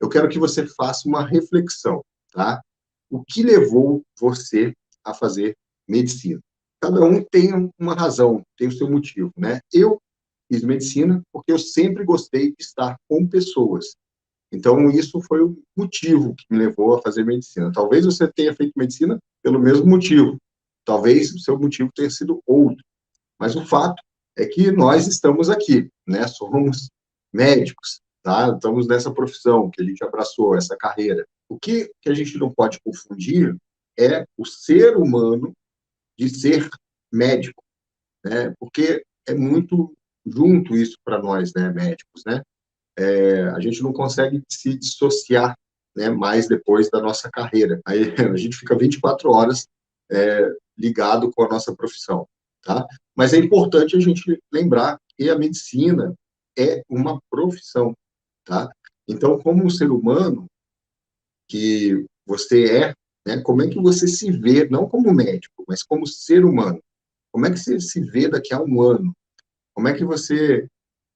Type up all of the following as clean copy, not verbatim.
eu quero que você faça uma reflexão, tá? O que levou você a fazer medicina? Cada um tem uma razão, tem o seu motivo, né? Eu fiz medicina porque eu sempre gostei de estar com pessoas. Então, isso foi o motivo que me levou a fazer medicina. Talvez você tenha feito medicina pelo mesmo motivo. Talvez o seu motivo tenha sido outro. Mas o fato é que nós estamos aqui, né? Somos médicos, tá? Estamos nessa profissão que a gente abraçou, essa carreira. O que a gente não pode confundir é o ser humano de ser médico, né? Porque é muito junto isso para nós, né, médicos, né? A gente não consegue se dissociar, né, mais depois da nossa carreira. Aí a gente fica 24 horas ligado com a nossa profissão, tá? Mas é importante a gente lembrar que a medicina é uma profissão, tá? Então, como um ser humano que você é, né, como é que você se vê, não como médico, mas como ser humano? Como é que você se vê daqui a um ano? Como é que você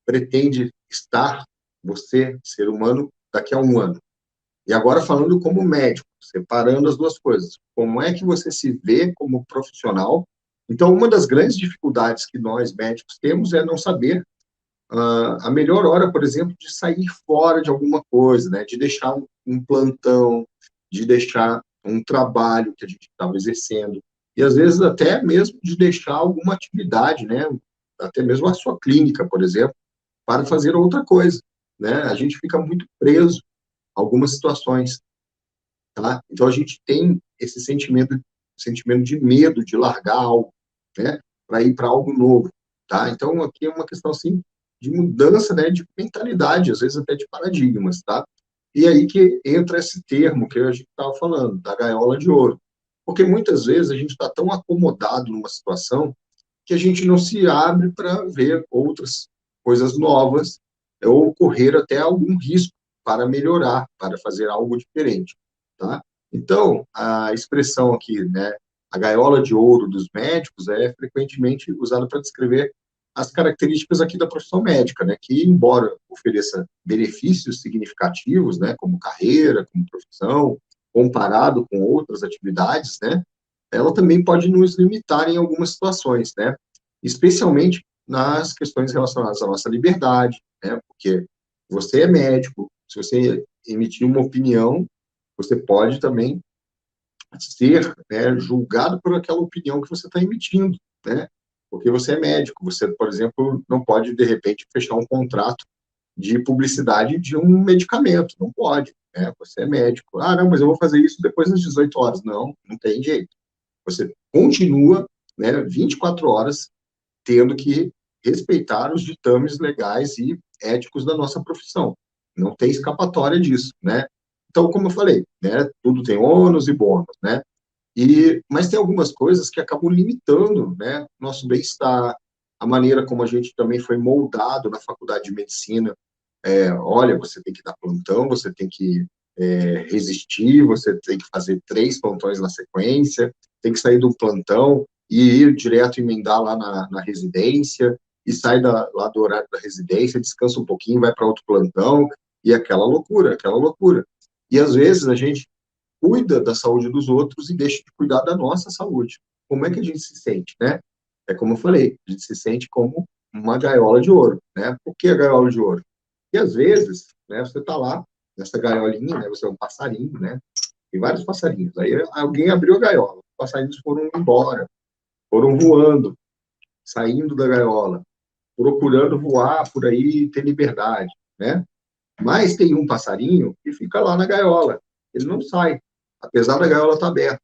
pretende estar, você, ser humano, daqui a um ano? E agora falando como médico, separando as duas coisas. Como é que você se vê como profissional? Então, uma das grandes dificuldades que nós médicos temos é não saber a melhor hora, por exemplo, de sair fora de alguma coisa, né? De deixar um plantão, de deixar um trabalho que a gente estava exercendo, e às vezes até mesmo de deixar alguma atividade, né? Até mesmo a sua clínica, por exemplo, para fazer outra coisa, né? A gente fica muito preso a algumas situações, tá? Então a gente tem esse sentimento de medo de largar algo, né? Para ir para algo novo, tá? Então aqui é uma questão assim de mudança, né? De mentalidade, às vezes até de paradigmas, tá? E aí que entra esse termo que a gente estava falando, da gaiola de ouro. Porque muitas vezes a gente está tão acomodado numa situação que a gente não se abre para ver outras coisas novas ou correr até algum risco para melhorar, para fazer algo diferente, tá? Então, a expressão aqui, né, a gaiola de ouro dos médicos é frequentemente usada para descrever as características aqui da profissão médica, né, que embora ofereça benefícios significativos, né, como carreira, como profissão, comparado com outras atividades, né, ela também pode nos limitar em algumas situações, né? Especialmente nas questões relacionadas à nossa liberdade, né? Porque você é médico, se você emitir uma opinião, você pode também ser, né, julgado por aquela opinião que você está emitindo, né? Porque você é médico, você, por exemplo, não pode, de repente, fechar um contrato de publicidade de um medicamento, não pode, né? Você é médico. Ah, não, mas eu vou fazer isso depois das 18 horas. Não, não tem jeito. Você continua, né, 24 horas tendo que respeitar os ditames legais e éticos da nossa profissão. Não tem escapatória disso, né? Então, como eu falei, né, tudo tem ônus e bônus, né? Mas tem algumas coisas que acabam limitando, né, nosso bem-estar, a maneira como a gente também foi moldado na faculdade de medicina. Olha, você tem que dar plantão, você tem que resistir, você tem que fazer 3 plantões na sequência, tem que sair do plantão e ir direto emendar lá na residência, e sai lá do horário da residência, descansa um pouquinho, vai para outro plantão, e aquela loucura, aquela loucura. E às vezes a gente cuida da saúde dos outros e deixa de cuidar da nossa saúde. Como é que a gente se sente, né? É como eu falei, a gente se sente como uma gaiola de ouro, né? Por que a gaiola de ouro? E às vezes, né, você está lá nessa gaiolinha, né? Você é um passarinho, né? Tem vários passarinhos. Aí alguém abriu a gaiola, os passarinhos foram embora, foram voando, saindo da gaiola, procurando voar por aí e ter liberdade, né? Mas tem um passarinho que fica lá na gaiola, ele não sai, apesar da gaiola estar aberta,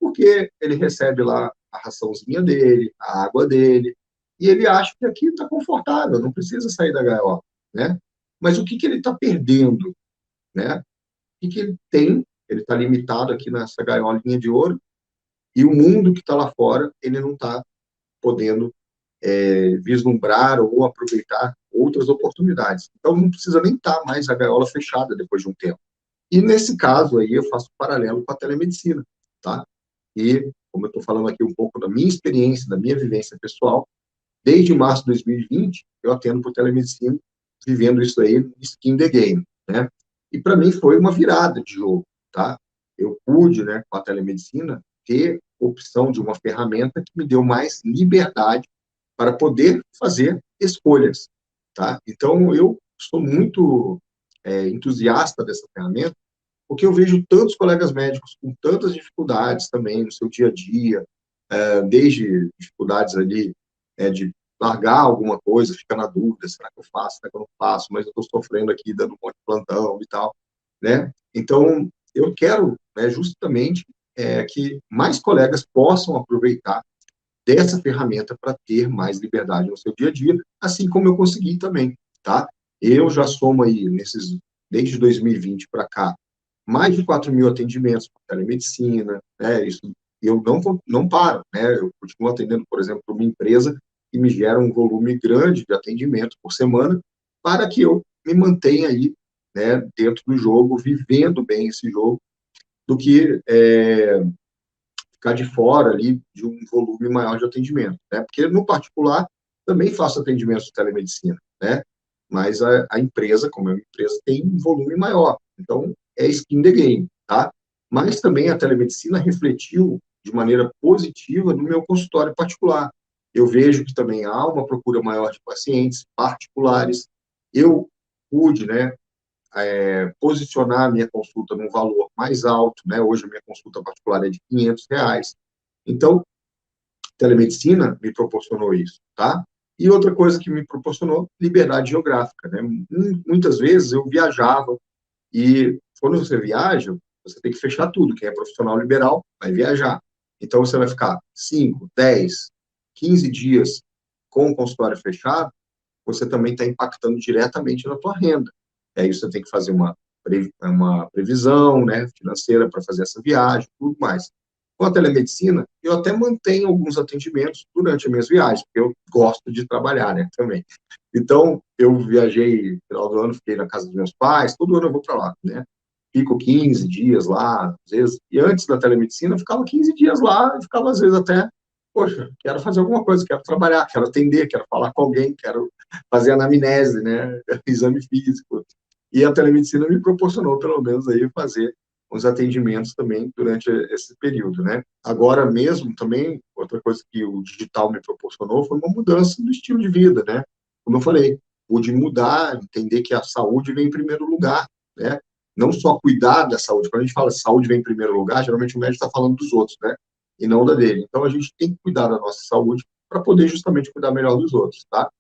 porque ele recebe lá a raçãozinha dele, a água dele, e ele acha que aqui está confortável, não precisa sair da gaiola, né? Mas o que ele está perdendo, né? O que ele tem? Ele está limitado aqui nessa gaiolinha de ouro, e o mundo que está lá fora, ele não está podendo vislumbrar ou aproveitar outras oportunidades. Então, não precisa nem estar mais a gaiola fechada depois de um tempo. E, nesse caso aí, eu faço um paralelo com a telemedicina, tá? E, como eu estou falando aqui um pouco da minha experiência, da minha vivência pessoal, desde março de 2020, eu atendo por telemedicina, vivendo isso aí, skin the game, né? E para mim foi uma virada de jogo, tá? Eu pude, né, com a telemedicina, ter opção de uma ferramenta que me deu mais liberdade para poder fazer escolhas, tá? Então, eu sou muito entusiasta dessa ferramenta, porque eu vejo tantos colegas médicos com tantas dificuldades também no seu dia a dia, desde dificuldades ali de largar alguma coisa, ficar na dúvida, será que eu faço, será que eu não faço, mas eu estou sofrendo aqui, dando um monte de plantão e tal, né? Então, eu quero, né, justamente que mais colegas possam aproveitar dessa ferramenta para ter mais liberdade no seu dia a dia, assim como eu consegui também, tá? Eu já somo aí, desde 2020 para cá, mais de 4.000 atendimentos por telemedicina, né? Isso eu não paro, né? Eu continuo atendendo, por exemplo, uma empresa que me gera um volume grande de atendimento por semana, para que eu me mantenha aí, né, dentro do jogo, vivendo bem esse jogo, do que ficar de fora ali de um volume maior de atendimento, né? Porque no particular também faço atendimento de telemedicina, né? Mas a empresa, como é uma empresa, tem um volume maior. Então, é skin the game, tá? Mas também a telemedicina refletiu de maneira positiva no meu consultório particular. Eu vejo que também há uma procura maior de pacientes particulares. Eu pude, né, posicionar a minha consulta num valor mais alto, né? Hoje a minha consulta particular é de R$ 500. Então, telemedicina me proporcionou isso, tá? E outra coisa que me proporcionou, liberdade geográfica, né? Muitas vezes eu viajava e quando você viaja, você tem que fechar tudo. Quem é profissional liberal vai viajar. Então, você vai ficar 5, 10, 15 dias com o consultório fechado, você também está impactando diretamente na tua renda. E aí você tem que fazer uma previsão, né, financeira para fazer essa viagem, tudo mais. Com a telemedicina, eu até mantenho alguns atendimentos durante as minhas viagens, porque eu gosto de trabalhar, né, também. Então, eu viajei no final do ano, fiquei na casa dos meus pais, todo ano eu vou para lá, né? Fico 15 dias lá, às vezes, e antes da telemedicina, eu ficava 15 dias lá, e ficava às vezes até, poxa, quero fazer alguma coisa, quero trabalhar, quero atender, quero falar com alguém, quero fazer anamnese, né, exame físico. E a telemedicina me proporcionou, pelo menos, aí, fazer os atendimentos também durante esse período, né? Agora mesmo, também, outra coisa que o digital me proporcionou foi uma mudança no estilo de vida, né? Como eu falei, pude mudar, entender que a saúde vem em primeiro lugar, né? Não só cuidar da saúde. Quando a gente fala saúde vem em primeiro lugar, geralmente o médico está falando dos outros, né? E não da dele. Então, a gente tem que cuidar da nossa saúde para poder justamente cuidar melhor dos outros, tá?